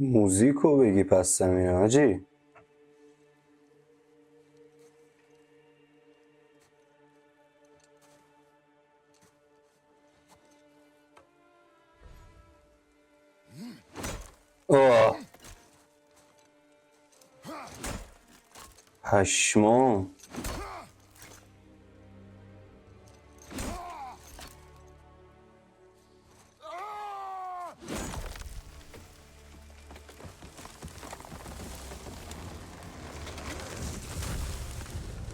موزیکو بگی پس سمیر حاجی. آه پشمام.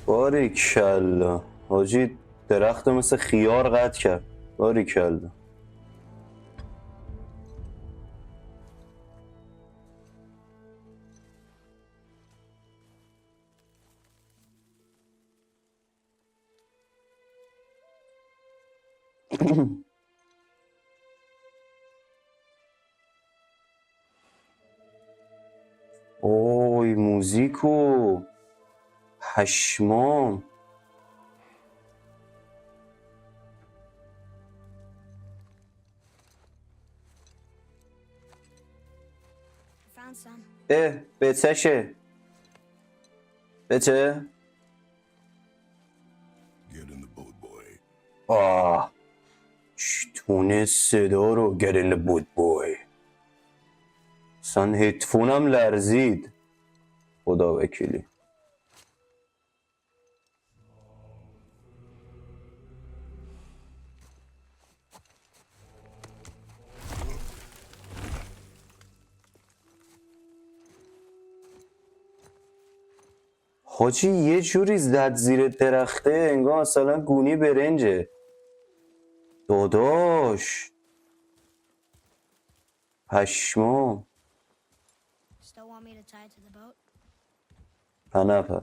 باریکلا حاجی، درخت مثل خیار قطع کرد. باریکلا. اوی موزیکو پشمام. Found some. بچشه بچه. Get in the boat, boy. تونه صدا رو get in the boat boy. اصلا هدفونم لرزید. خدا وکیلی. حاجی یه جوری زد زیر درخته انگار مثلا گونی برنجه. داداش پشمام. Still want me to tie it to the boat? پنپه.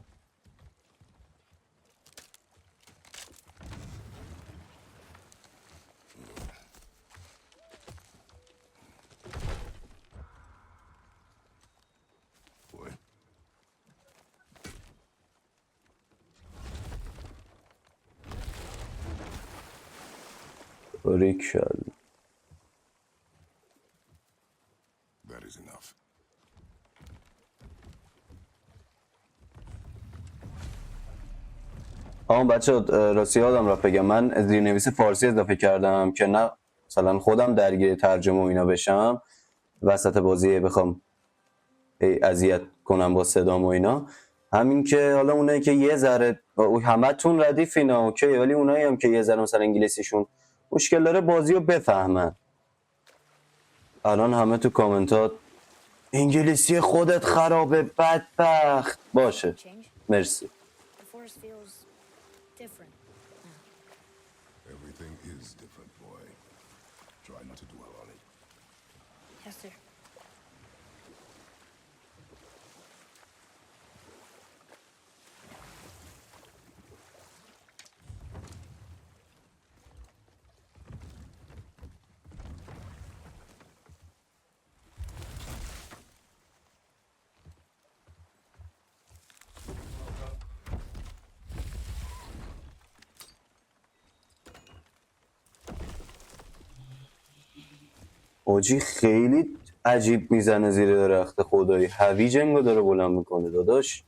Boy. باریکلا. That is enough. بچه راستی یادم رفت بگم من زیرنویس فارسی اضافه کردم که نه مثلا خودم درگیر ترجمه و اینا بشم وسط بازی بخوام اذیت کنم با صدام و اینا. همین که حالا اونایی که یه ذره همتون ردیف اینا اوکی، ولی اونایی هم که یه ذره مثلا انگلیسیشون مشکل داره بازی رو بفهمن. الان همه تو کامنتات انگلیسی خودت خرابه بدبخت باشه. Change? مرسی. The forest feels different now. Everything is different, boy. Try not to dwell on it. Yes, sir. حاجی خیلی عجیب میزنه زیر درخت خدایی. هویج انگار داره بلند میکنه داداش.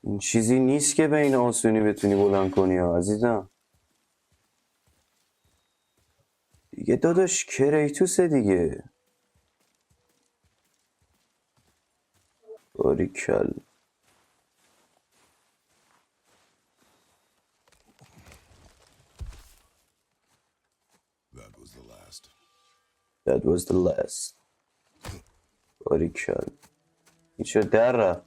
این چیزی نیست که به این آسونی بتونی بلند کنی ها عزیزم. دیگه داداش کریتوسه دیگه. باریکل. That was the last. That was the last. باریکل. این چه در رفت.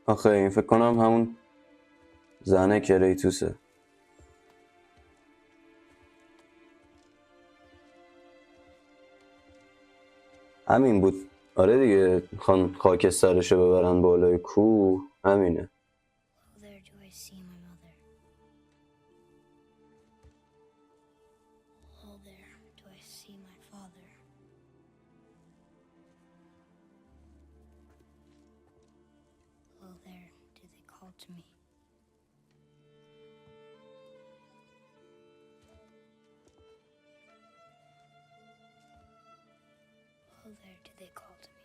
آخه این فکر کنم همون زنه کریتوسه. همین بود. آره دیگه میخوان خاکسترشو ببرن بالای کوه همینه. Oh, there do I see my mother. Oh, there do I see my father. called to me. Oh, there do they call to me.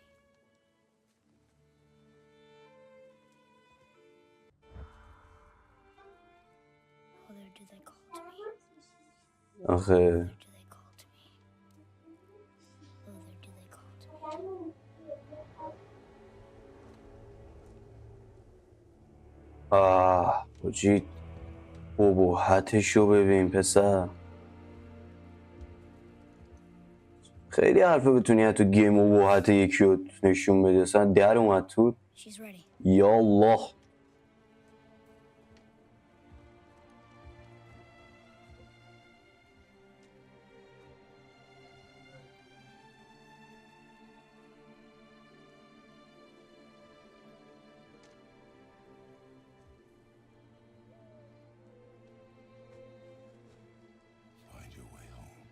Oh, there do they call to me. آخه There do they call to me. Oh, there do they call to me. حاجی ابهتشو ببین پسر. خیلی حرفه بتونی تو گیم ابهت یکی رو نشون بدی. اصلا در اومد تو. She's ready. یا الله. Find your way home.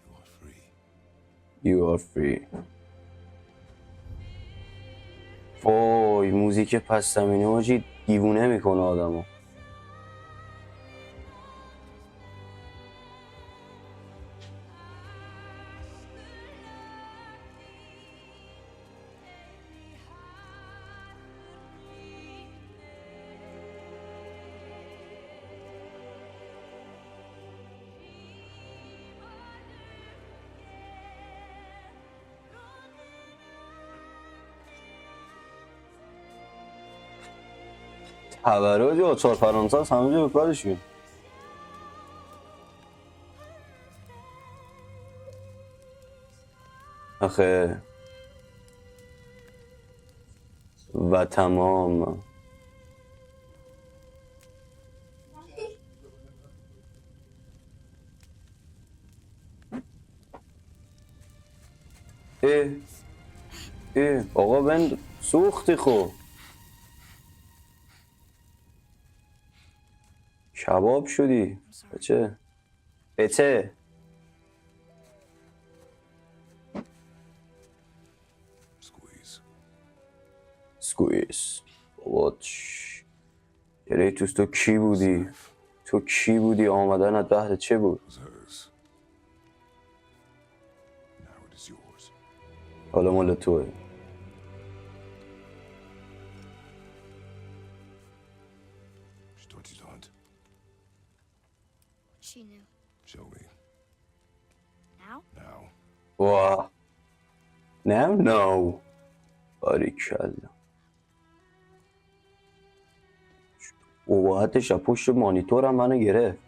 You are free. You are free. وای موزیک پس زمینه حاجی دیوونه میکنه آدمو. تبرای آچار فرانسه هست همه جا به کارشون. آخه و تمام. اه آقا بند سوختی خو. کباب شدی بچه. بچه Squeeze. سکویز. بابا گریتوس تو کی بودی؟ تو کی بودی؟ آمدنت بهر چه بود؟ It was hers. Now it is yours. حالا مال توه. She taught you to hunt. She knew. Show me. Now? Now. واه نه نو باریکلا. اوقاتش از پشت مانیتورم منو گرفت.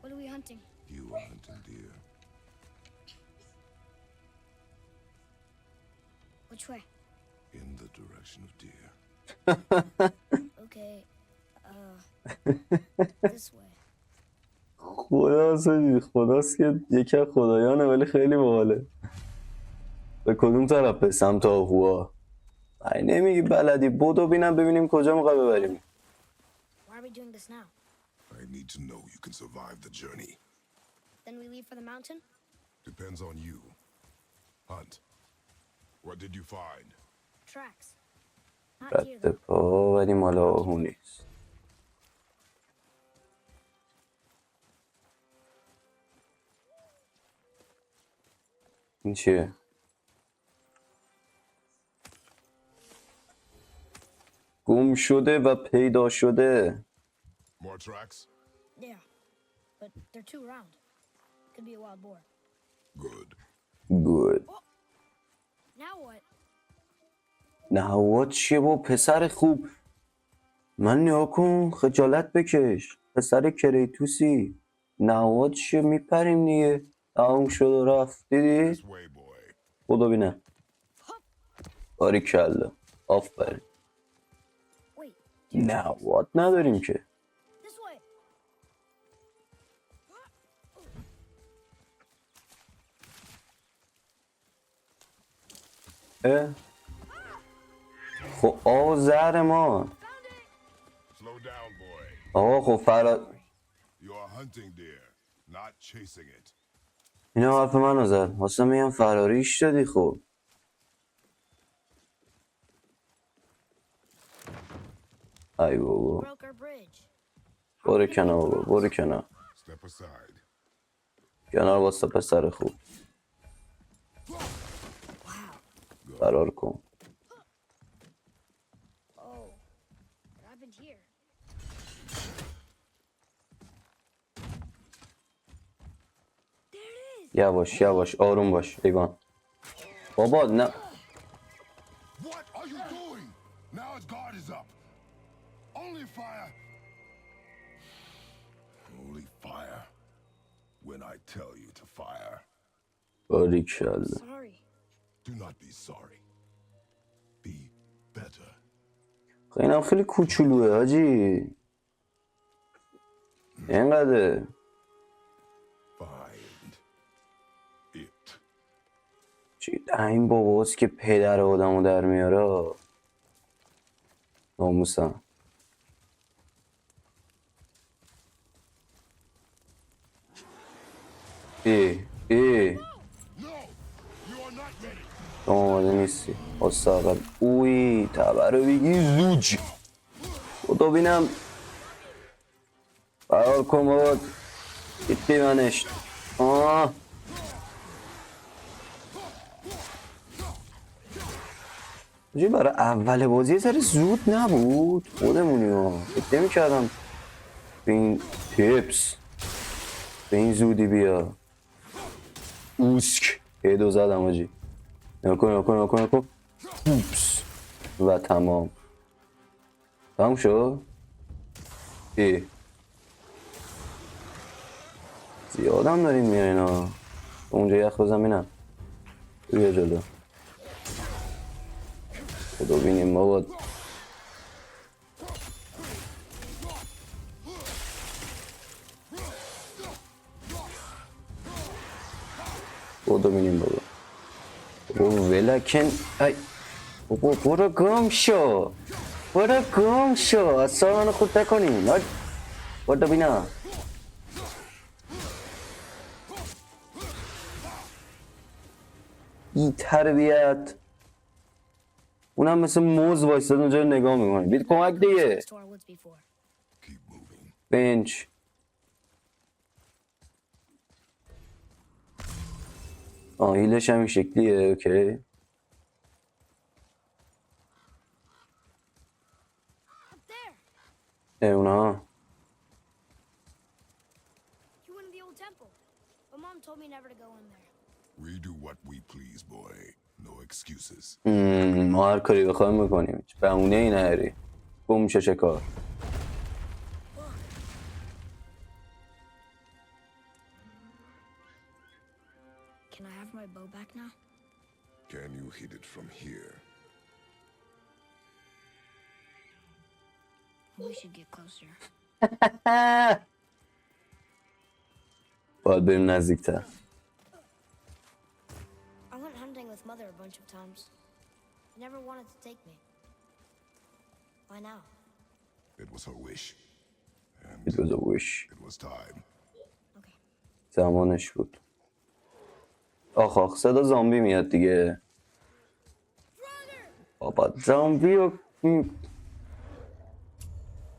What are we hunting? You are hunting deer. Which way? In the direction of deer. Okay. This way. خداست که یکی از خدایانه ولی خیلی باحاله. به کدوم طرف؟ به سمت آهوا. ای نمیگی بلدی. بدو بینم ببینیم کجا میخوای ببریم. Why are we doing this now? I need to know you can survive the journey. Then we leave for the mountain? Depends on you. Hunt. What did you find? Tracks. Not deer رد though. پا ولی مال آهو نیست. این چیه؟ گم شده و پیدا شده. More tracks? Yeah. But they're too round. Could be a wild boar. Good. گود. Now what? نهوات چیه با پسر خوب؟ من نیا کن خجالت بکش. پسر کریتوسی. نهوات چیه میپریم دیگه. تموم شد و رفت. دیدی؟ This way, boy. خدا بینه. باریکلا. آفرین. Wait. نهوات نداریم که. This way. خب آه زهر ما. Slow down, آقا خب You are hunting deer, not chasing it. اینا حرف منو زد. واسه میگم فراریش دادی خب. ای بابا. Broke our bridge. برو کنار بابا. برو کنار. Step aside. کنار واسه پسر خوب. فرار کن. Oh, what happened here? There it is. یواش یواش آروم باش ایوان. بابا نه. What are you doing? Now its guard is up. Only fire. Only fire. When I tell you to fire. باریکشالله. Sorry. Do not be sorry. Be better. خب اینم خیلی کوچولوه حاجی. اینقدر. Find it. چی این باباست که پدر آدمو در میاره. ناموسم. ای ای No! You are not ready. تو آماده نیستی اصلا. اوی تبر رو بگی زوج. خدا بینم. فرار کن بابا. بیتی منش. آه جی برای اول بازی یه ذره زود نبود خودمونی ها. فکر نمی‌کردم به این تیپس به این زودی بیا. اوسک هیدو زدم آجی. نکن اوپس و تمام شد. ای زیادم داریم میایین ها. اونجا یخ بزن بینم. بیا جلو. خدا بینیم بابا. خدا بینیم بابا. بابا ولکن. ای بابا برو گم شو. برو گم شو. اصلا منو خود نکنیم. خدا بینم. ای تربیت. اونم مثل موز وایستاد اونجا رو نگاه میکنه. بید کمک دیگه. To our woods before. Keep moving. بنچ. هیلش هم این شکلیه. اوکی. Up there. اونا You went to the old temple. But Mom told me never to go in there. We do what we please, boy. No excuses. ما هر کاری بخوایم میکنیم. بهونه ای نهاری. گم میشه چه کار. Can I have my bow back now? Can you hit it from here? We should get closer. باید بریم نزدیکتر. I went hunting with Mother a bunch of times. She never wanted to take me. Why now? It was her wish. And It was a wish. it was time. Okay. زمانش بود. آخ صدا زامبی میاد دیگه. بابا زامبی و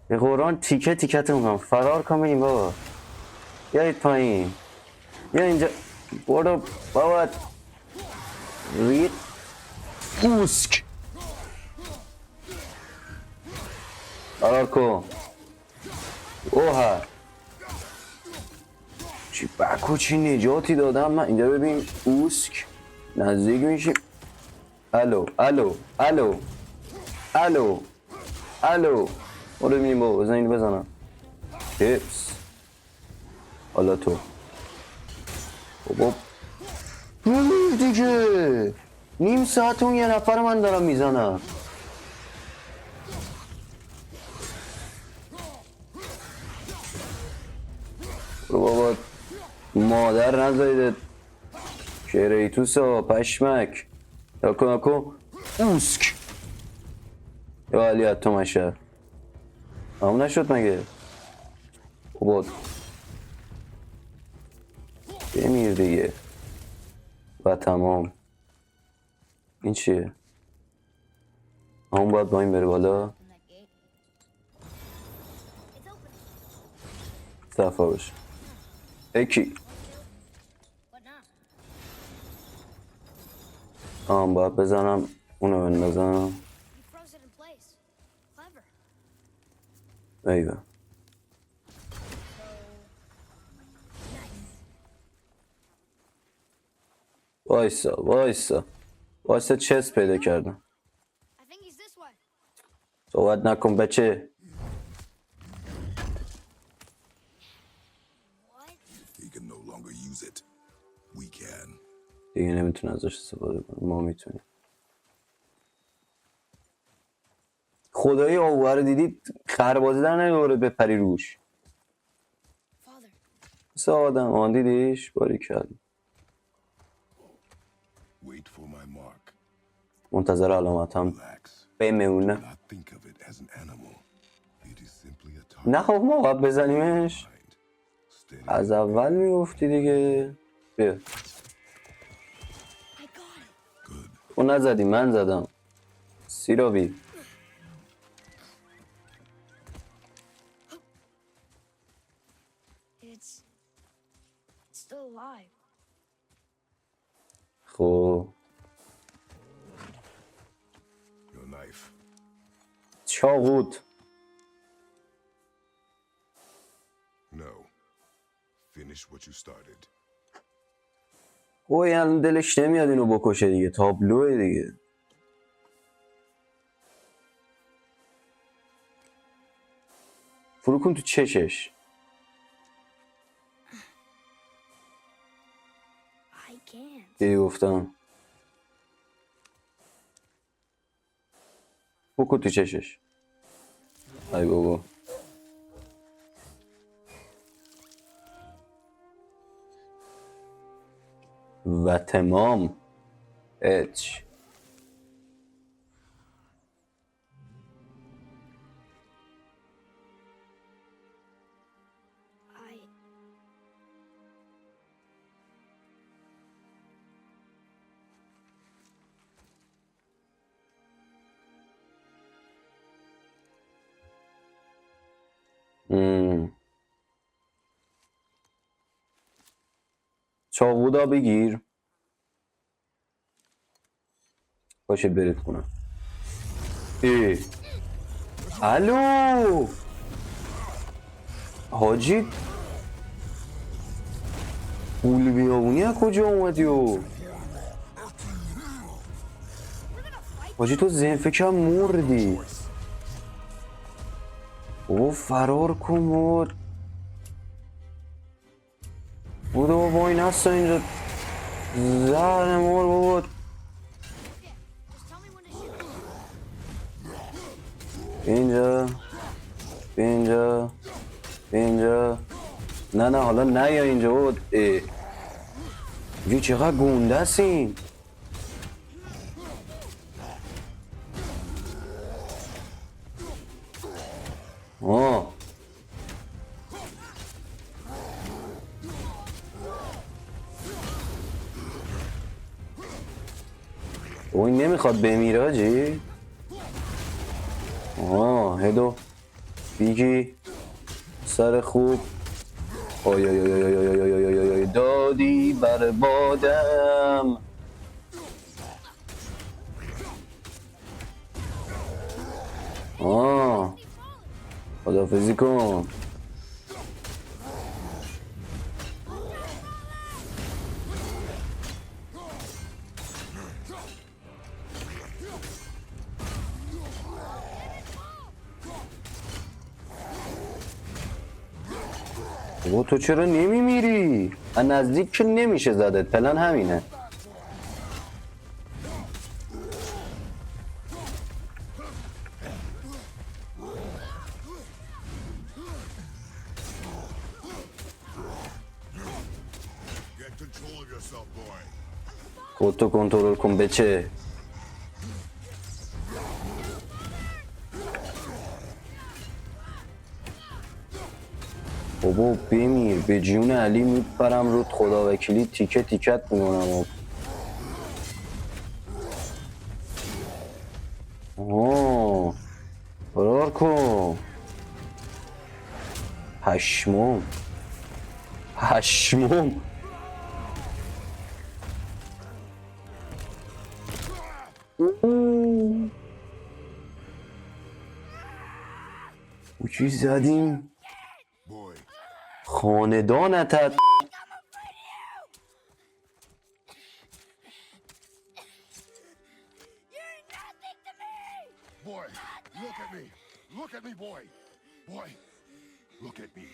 به قرآن تیکه تیکت میکنم. فرار کن بریم بابا. بیایید پایین. بیا اینجا. برو بابا. ریت پوسک. فرار کن. اوه چی بکو چی نجاتی دادم من. اینجا ببین اوسک نزدیک میشیم. الو الو الو الو الو. برو ببینیم بابا. بزن اینو بزنم. تیپس. حالا تو بابا برو دیگه. نیم ساعت اون یه نفر من دارم میزنم. برو بابا. مادر نزایده کریتوس ها پشمک. نکن اوسک. یا علی حتی مشه همون نشد مگه. بابا بمیر دیگه و تمام. این چیه؟ همون باید با این بره بالا. Open that gate. It's open. صفا باشه. اکی What now? باید بزنم اونو بندازم. You froze it in place. Clever. ایوه وایسا چست پیدا کردم. I think he's this way. صحبت نکن بچه. What? He can no longer use it. We can. دیگه نمیتونه ازش استفاده کنه. ما میتونیم. خدایی آوار رو دیدید خربازی در نمیاره بپری روش. Father. مثل آدم آن دیدیش باری کرد. Wait for my mark. منتظر علامت هم Relax. بمیونه. Not think of it as an animal. It is simply a target. نه خب ما باید بزنیمش. Mind. Steady. از اول میگفتی دیگه. بیا I got it. Good. تو نزدی من زدم. سیروی It's still alive. خب Your knife. چاقوت. No. Finish what you started. او یعنی دلش نمیاد اینو بکشه دیگه. تابلوه دیگه. فرو کن تو چشش. I can't. دیدی گفتم بکن تو چشش. ای بابا و تمام. اچ I. چاقودا بگیر. باشید برید خونه. الو حاجی پول بیابونی از کجا اومدی و حاجی تو زن فکرم مردی. او فرار کن بودو بابا این هستا اینجا زهر مار بابا. Just tell me when to shoot. اینجا نه حالا نه یا اینجا بابا. یه چقدر گونده هستین. او این نمیخواد بمیره حاجی. هدو بیگی سر خوب. آی دادی بر بادم. خداحافظی کن. بابا تو چرا نمیمیری؟ از نزدیک که نمیشه زدت. پلن همینه. Get control of yourself, boy. خودتو کنترل کن بچه. بابا بمیر، به جون علی میپرم رود، خدا وکیلی تیکه تیکت میکنم. آه فرار کن. پشمام پشمام. اوه. او چی زدیم؟ Boy, خاندانتت. boy, look at me. Look at me, boy. Boy, look at me.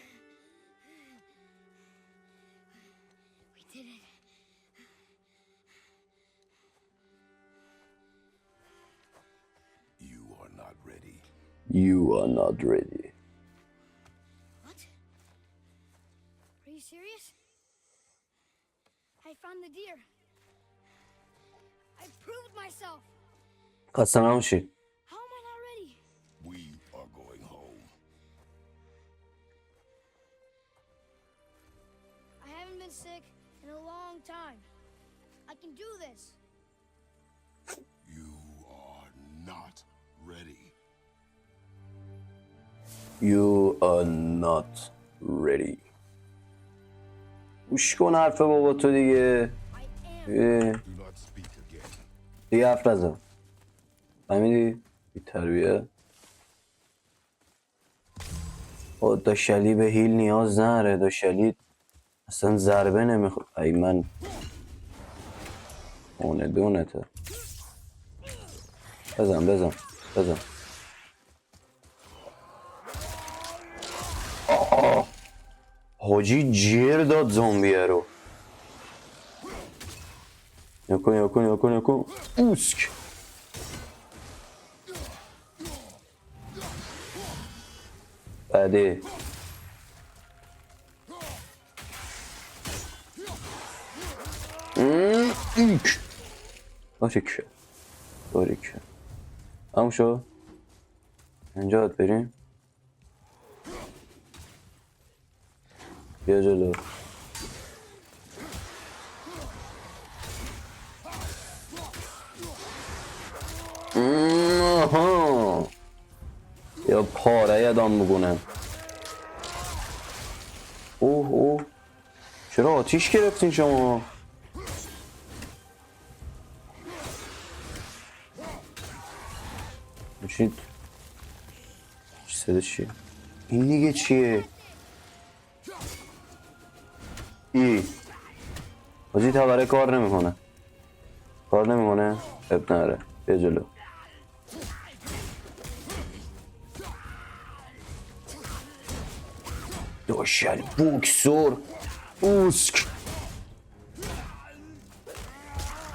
We did it. You are not ready. You are not ready. What? Are you serious? I found the deer. I proved myself. خسته نباشید. How am I not ready? We are going home. I haven't been sick in a long time. I can do this. You are not ready. You are not ready. گوش کن حرف بابا تو دیگه. I am. اه، Do not speak again. دیگه حرف نزن. فهمیدی؟ بی تربیه. او داشلی به هیل نیاز نره. داشلی اصلا ضربه نمیخواد. ای من اونه دونته. بزن بزن بزن. حاجی جیر داد زومبیه رو. یکن یکن یکن یکن. اوسک. بعدی ایک. باریکه باریکه. همون شو. اینجا باید بریم. بیا جلو. آها. یا پاره یادم بگونم. اوه اوه. چرا آتیش گرفتین شما؟ بشید. چی صدا چیه؟ این دیگه چیه؟ ای حاجی تبره کار نمیکنه. کار نمیکنه؟ اب نره. بیا جلو. داشل بوکسور. اوسک.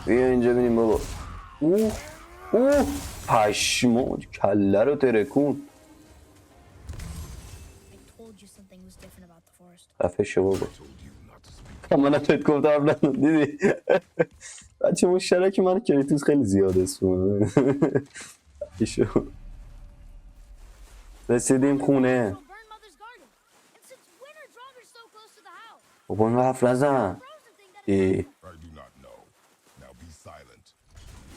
بیا اینجا بینیم بابا. اوه اوه. پشمو کله رو ترکون. I told you something was different about the forest. خفه شو بابا. Told you not to speak. من بهت گفتم نزن. دیدی بچه مشترک من کریتوس خیلی زیاده اسمونه. خفه شو. رسیدیم خونه. So burn Mother's garden. And since when are joggers so close to the house? بابا این حرف نزن. Frozen thing that ای I do not know. Now be silent.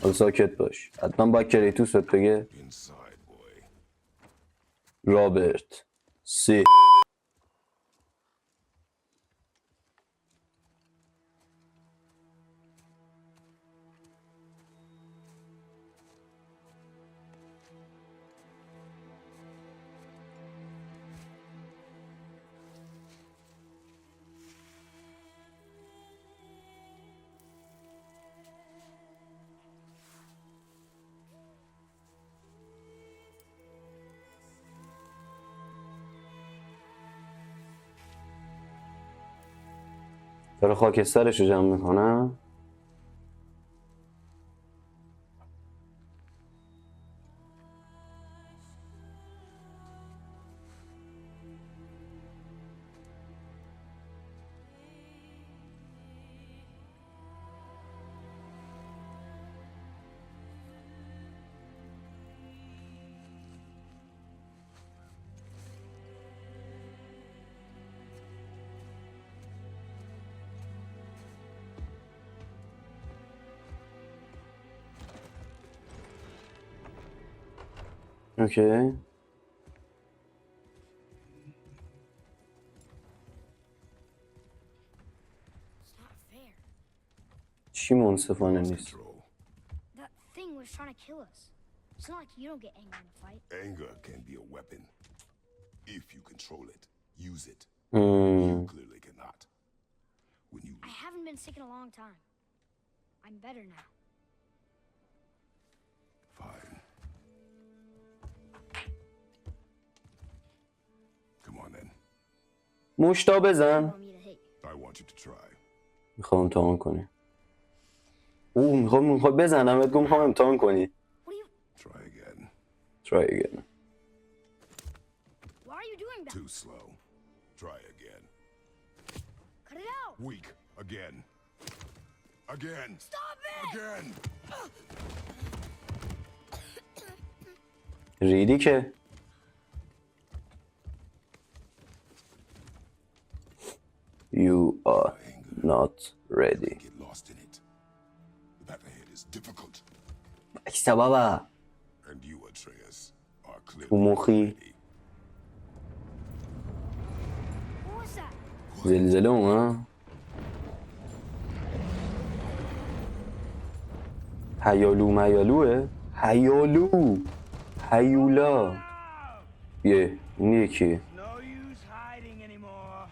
حالا ساکت باش. حتما با کریتوس بهت بگه. Inside, boy. رابرت سی. داره خاکسترش رو جمع میکنم. اوکی. It's not fair. چی منصفانه Lost نیست؟ control. That thing was trying to kill us. It's not like you don't get angry in a fight. Anger can be a weapon. If you control it, use it. Hmm. You clearly cannot. When you I haven't been sick in a long time. I'm better now. fine. Come on then. مشتا You بزن. want me to hit you? I want you to try. میخوام امتحان کنی. میخوام بزنم بهت میخوام امتحان کنی. What are you... Try again. try again. Why are you doing that? Too slow. Try again. Cut it out! Weak. Again. Again. Stop it! Again. ریدی که You are not ready. Get lost in it. The path ahead is difficult. ایسا بابا And you, Atreus, are clearly تو مخی ready. What was that? زلزله اومد. هیالو میالوه هیالو هیولا یه این یکی No use hiding anymore.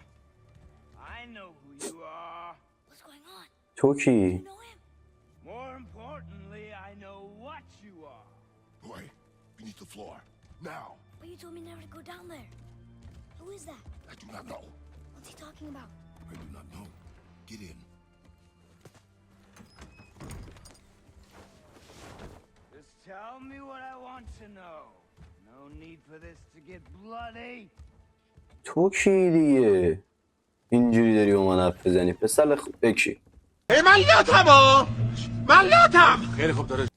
I know who you are. What's going on? تو کی؟ You know him? More importantly, I know what you are. Boy, beneath the floor. Now. But you told me never to go down there. Who is that? I do not know. What's he talking about? I do not know. Get in. Just tell me what I want to know. No need for this to get bloody. تو کی دیگه اینجوری داری با من حرف بزنی پسر بکی خیلی خوب داره.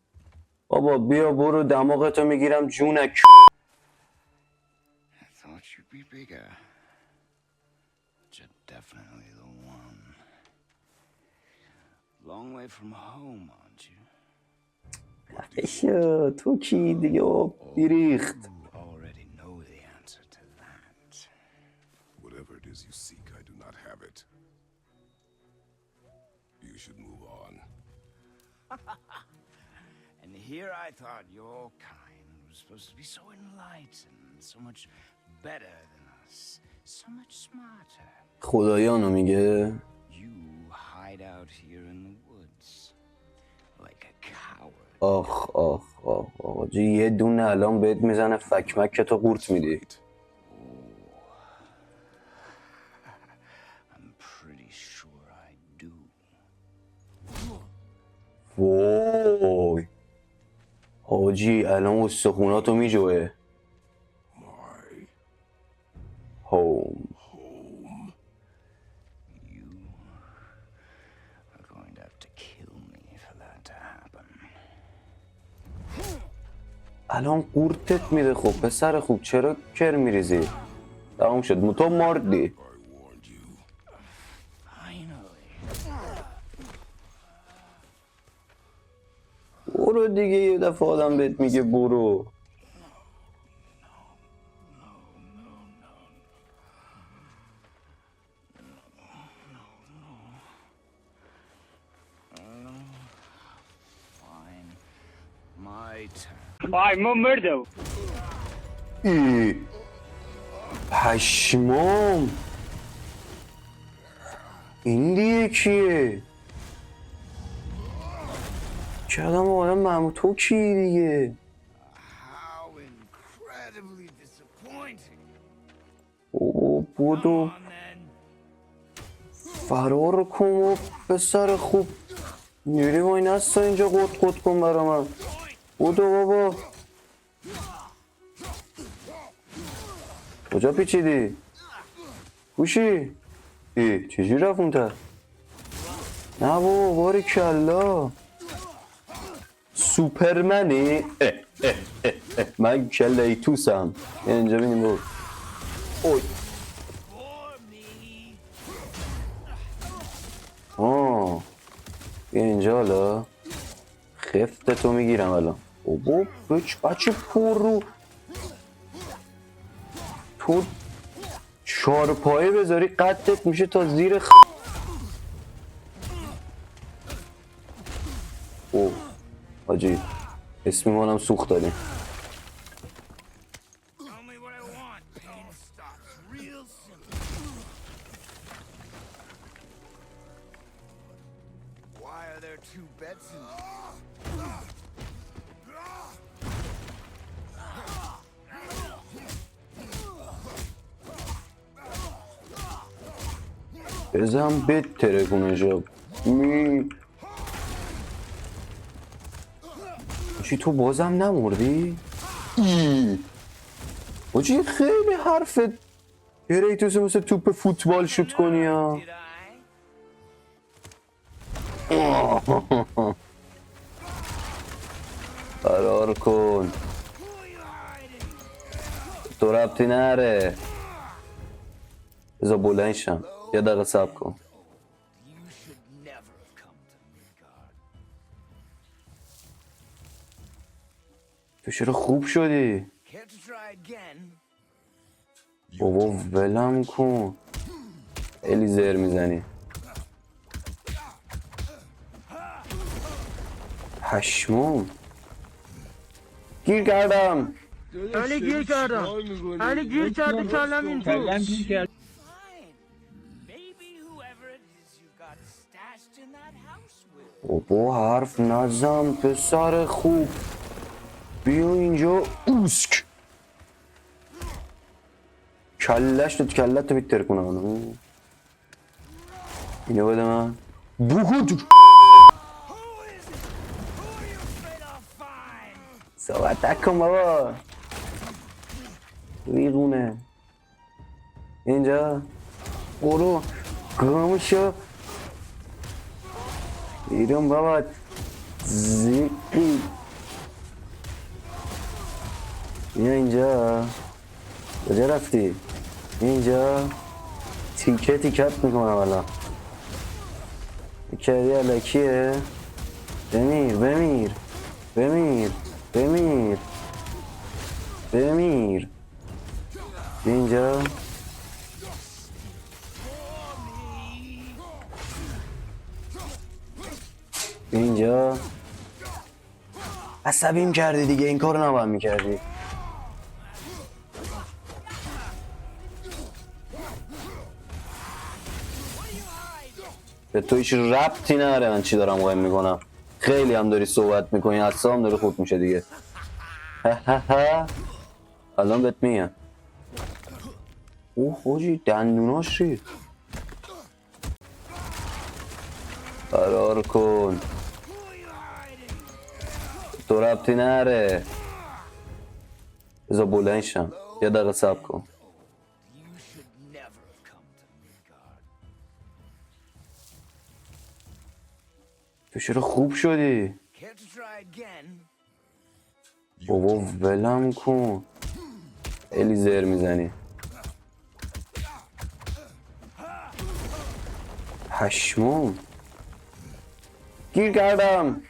بابا بیا برو دماغتو میگیرم جونک I thought you'd be bigger. But you're definitely the one. Long way from home, aren't you? اشا تو کی دیگه بیریخت You already know the answer to that. Whatever it is you seek, I do not have it. You should move on. And here I thought your kind was supposed to be so enlightened, so much better than us, so much smarter. خدایانو میگه You hide out here in the woods like a coward. آخ آخ آخ آقا جی یه دونه الان بهت میزنه فکمک که تو قورت میدی Right. I'm pretty sure I do. وای حاجی الان استخوناتو میجوه My هوم home. You are going to have to kill me for that to happen. الان قورتت میده خب پسر خوب چرا کر میریزی تمام شد تو مردی I warned you. Finally. برو دیگه یه دفعه آدم بهت میگه برو Fine. My turn. ای پشمام این دیگه کیه کلم آدم معمول تو کی دیگه How incredibly disappointing. او بودو Come on then. فرار کن و پسر خوب نیری وای نستا اینجا قد کن برا من بودو بابا کجا پیچیدی؟ گوشی؟ ای چجوری رفت اون تر؟ نه بابا باری کلا سوپرمنی؟ من کلای توسم اینجا بینیم بابا اوی For me. آه بیا اینجا حالا خفتتو میگیرم الان بابا بچه پر رو تو چارپایه بذاری قدت میشه تا زیر اوه حاجی اسمی مانم سوخت داریم. Tell me what I want. Pain stops real soon. Why are there two beds in here? بزن بتره کنه چی تو بازم نمردی؟ حاجی خیلی حرفت کریتوس مثل توپ فوتبال شوت کنی ها. Did I? فرار کن Who are you hiding? تو ربطی نره. بذار بلند شم یه دقیقه صبر کن. You should never have come to Midgard. تو چرا خوب شدی؟ Care to try again? بابا ولم کن خیلی زر میزنی. پشمام گیر کردم. علی گیر کردم کلم این تو Fine. Maybe whoever it is you got stashed in that house will. بابا حرف نزن پسر خوب. بیا اینجا اوسک کلش تو کلت رو بیتر کنم. اینو بده من بخود Who is it? Who are you afraid I'll find? صحبت کن بابا ریغونه اینجا برو گم شو بیرون بابا زیقی بیا اینجا کجا رفتی اینجا تیکه تیکت میکنم الان کردی علکیه بمیر بمیر بمیر بمیر بمیر اینجا اینجا عصبیم کردی دیگه این کارو نباید میکردی. به تو هیچ ربطی نداره من چی دارم قایم میکنم. خیلی هم داری صحبت میکنی اصلا داره خود میشه دیگه. الان بهت میگم. اوه حاجی دندوناش رید. فرار کن تو ربطی نره. بذار بلند شم یه دقیقه صبر کن. You should never have come to Midgard. تو چرا خوب شدی؟ Care to try again? بابا ولم کن خیلی زر میزنی. پشمام گیر کردم. Fine.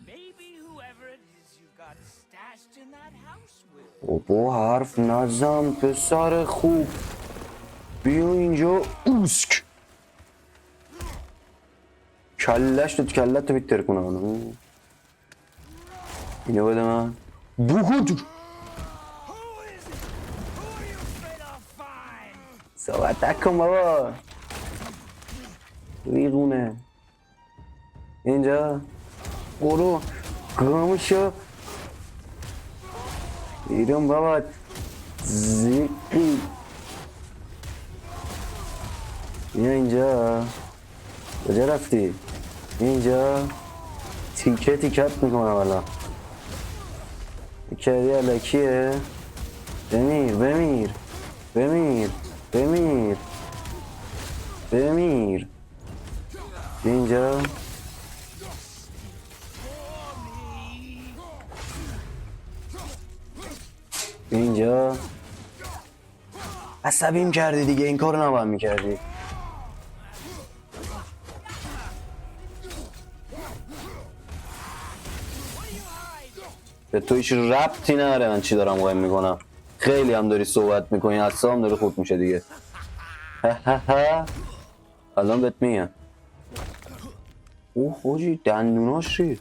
Maybe whoever it is you got stashed in that house will. بابا حرف نزن پسر خوب. بیا اینجا اوسک کلش تو کلت رو بیتر کنم. اینو بده من بخود Who is it? Who are you afraid I'll find? صحبت کن بابا ریغونه اینجا برو گم شو بیرون بابا زیقی بیا اینجا کجا رفتی اینجا تیکه تیکت میکنم الان کردی علکیه بمیر بمیر بمیر بمیر بمیر اینجا اینجا عصبیم کردی دیگه این کارو نباید میکردی. به تو هیچ ربطی نداره من چی دارم قایم میکنم. خیلی هم داری صحبت میکنی، اصلا داره خود میشه دیگه. الان بهت میگم. اوه حاجی دندوناش چی؟